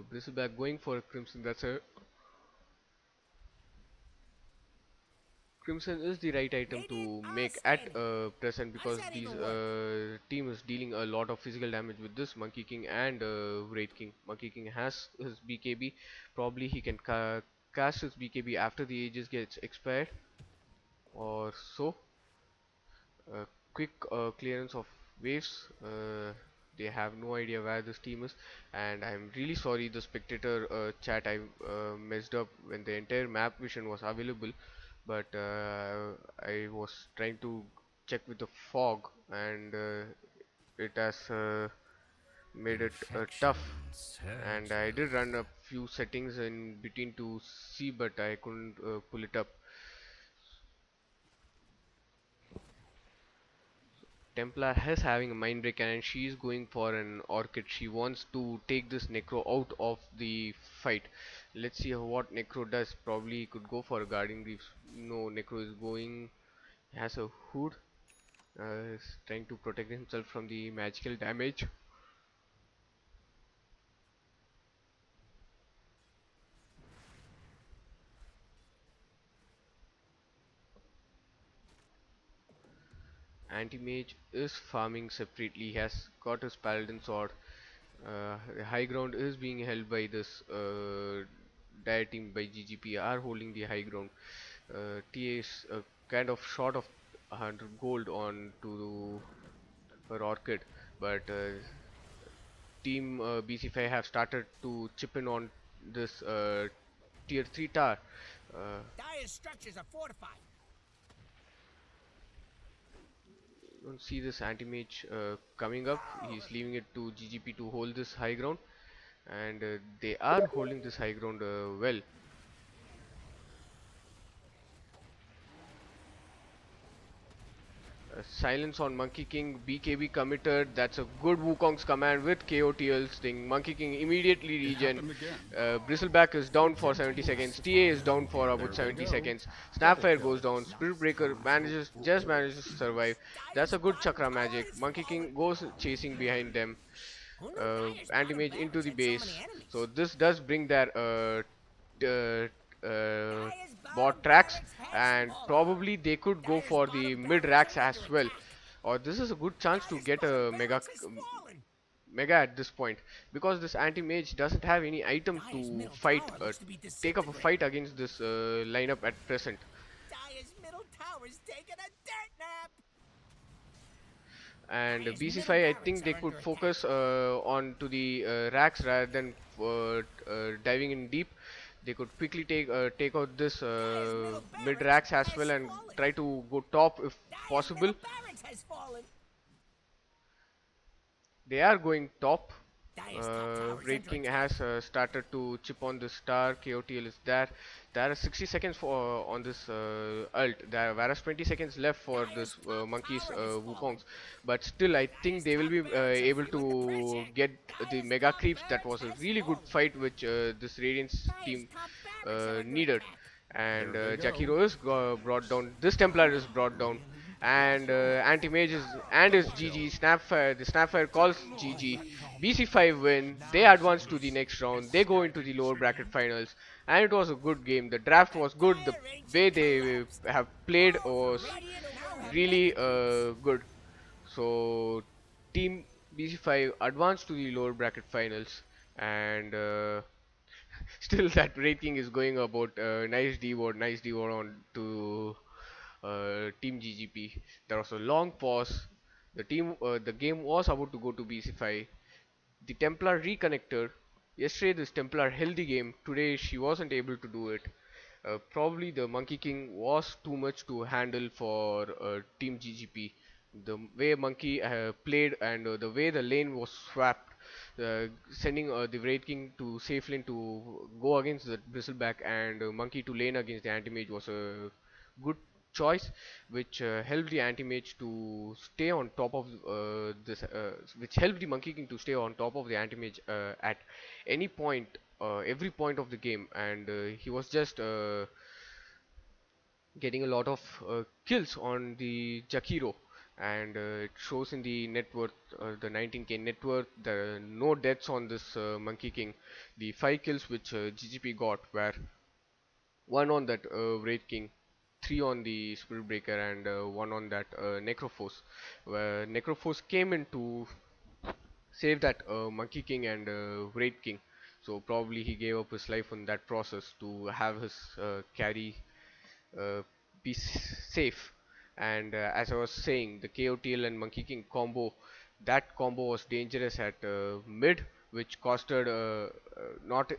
Bristleback going for a Crimson. That's a Crimson is the right item Radiant to are make at scanning. present, How's because that these even work? team is dealing a lot of physical damage with this Monkey King and Wraith King. Monkey King has his BKB. Probably he can cast his BKB after the Aegis gets expired or so. Quick clearance of waves. They have no idea where this team is, and I'm really sorry the spectator chat I messed up when the entire map vision was available, but I was trying to check with the fog, and it has made it Infection tough. And I did run a surges. few settings in between to see, but I couldn't pull it up. Templar is having a mind break, and she is going for an orchid. She wants to take this Necro out of the fight. Let's see what Necro does. Probably he could go for a guarding reefs. No, Necro is going, has a hood, is trying to protect himself from the magical damage. Anti-mage is farming separately. He has got his paladin sword. The high ground is being held by this dire team by GGP are holding the high ground. TA is kind of short of 100 gold on to her orchid, but team BC5 have started to chip in on this tier 3 tower. Uh, Dire's structures are fortified. don't see this anti-mage coming up. He's leaving it to GGP to hold this high ground, and they are holding this high ground well. Silence on Monkey King, BKB committed. That's a good Wukong's command with KOTL sting. Monkey King immediately It regen. happened again. Bristleback is down for 70 Gently seconds. TA is down for There about they 70 go. seconds. Double Snapfire goes down. kills. Spirit Breaker just manages to survive. That's Dire's a good bottom chakra tower magic. is Monkey fallen. King goes chasing behind them. Who knew Dire's bottom Anti-mage into barracks the had so base. many enemies? So this does bring their Dire's bot tracks, and probably they could go for the mid racks as well. Or this is a good chance to get a mega at this point, because this anti-mage doesn't have any item Dire's to middle fight, tower looks to be take up a fight disintegrating. against this lineup at present. Dire's middle tower's taking a dirt nap. And Dire's middle BC5, I barracks think they are could under attack. focus on to the racks rather than diving in deep. They could quickly take out this Dire's middle mid barracks racks as has well and fallen. try to go top if Dire's possible. middle barracks has fallen. They are going top. Dire's top tower is Raid under King attack. has started to chip on the star. KOTL is there. There are 60 seconds for on this ult. There, whereas 20 seconds left for Dire's this top monkeys tower has fallen. Wukongs. But still, I think Dire's they will top be barracks are able feeling the to pressure. get the Dire's mega top creeps. That barracks was a has really good fallen. fight which this Radiance Dire's team top barracks are under needed. attack. And There they go. Jakiro is brought down. This Templar is brought down, and anti-mage is and is Double kill. GG. Snapfire, the Snapfire calls GG. BC5 win. They advance to the next round. They go into the lower bracket finals, and it was a good game. The draft The was good. The dire way ancient they collapsed. have played The was Radiant now have really mega creeps. good. So Team BC5 advanced to the lower bracket finals, and still that rating is going about nice devote on to Team GGP. There was a long pause. The game was about to go to BC5. The Templar reconnected. Yesterday, this Templar held the game. Today, she wasn't able to do it. Probably the Monkey King was too much to handle for Team GGP. The way Monkey played and the way the lane was swapped, sending the Wraith King to safe lane to go against the Bristleback and Monkey to lane against the Anti-Mage was a good choice, which helped the Anti-Mage to stay on top of which helped the Monkey King to stay on top of the Anti-Mage at any point, every point of the game, and he was just getting a lot of kills on the Jakiro, and it shows in the net worth, the 19k net worth. There are no deaths on this Monkey King. The 5 kills which GGP got were one on that Wraith King, three on the Spirit Breaker, and one on that Necrophos, where Necrophos came in to save that Monkey King and Wraith King. So probably he gave up his life in that process to have his carry uh, be safe. And as I was saying, the KOTL and Monkey King combo, that combo was dangerous at mid, which costed not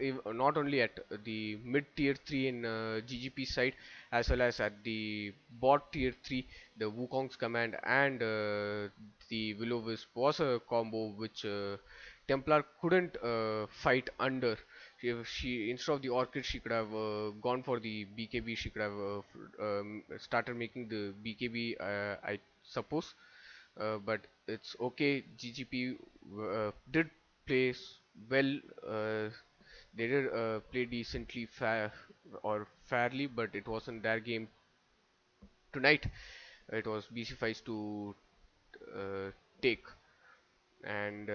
only at the mid tier 3 in GGP side, as well as at the bot tier 3. The Wukong's command and the Will-O-Wisp was a combo which Templar couldn't fight under. She instead of the Orchid, she could have gone for the BKB. She could have started making the BKB, I suppose. But it's okay. GGP did play well. They did play decently, fairly, but it wasn't their game tonight. It was BC5's to take, and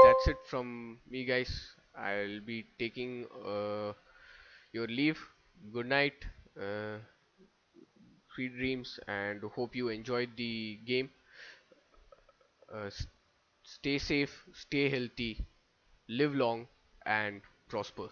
that's it from me, guys. I'll be taking your leave. Good night, uh, sweet dreams, and hope you enjoyed the game. Stay safe, stay healthy, live long, and prosper.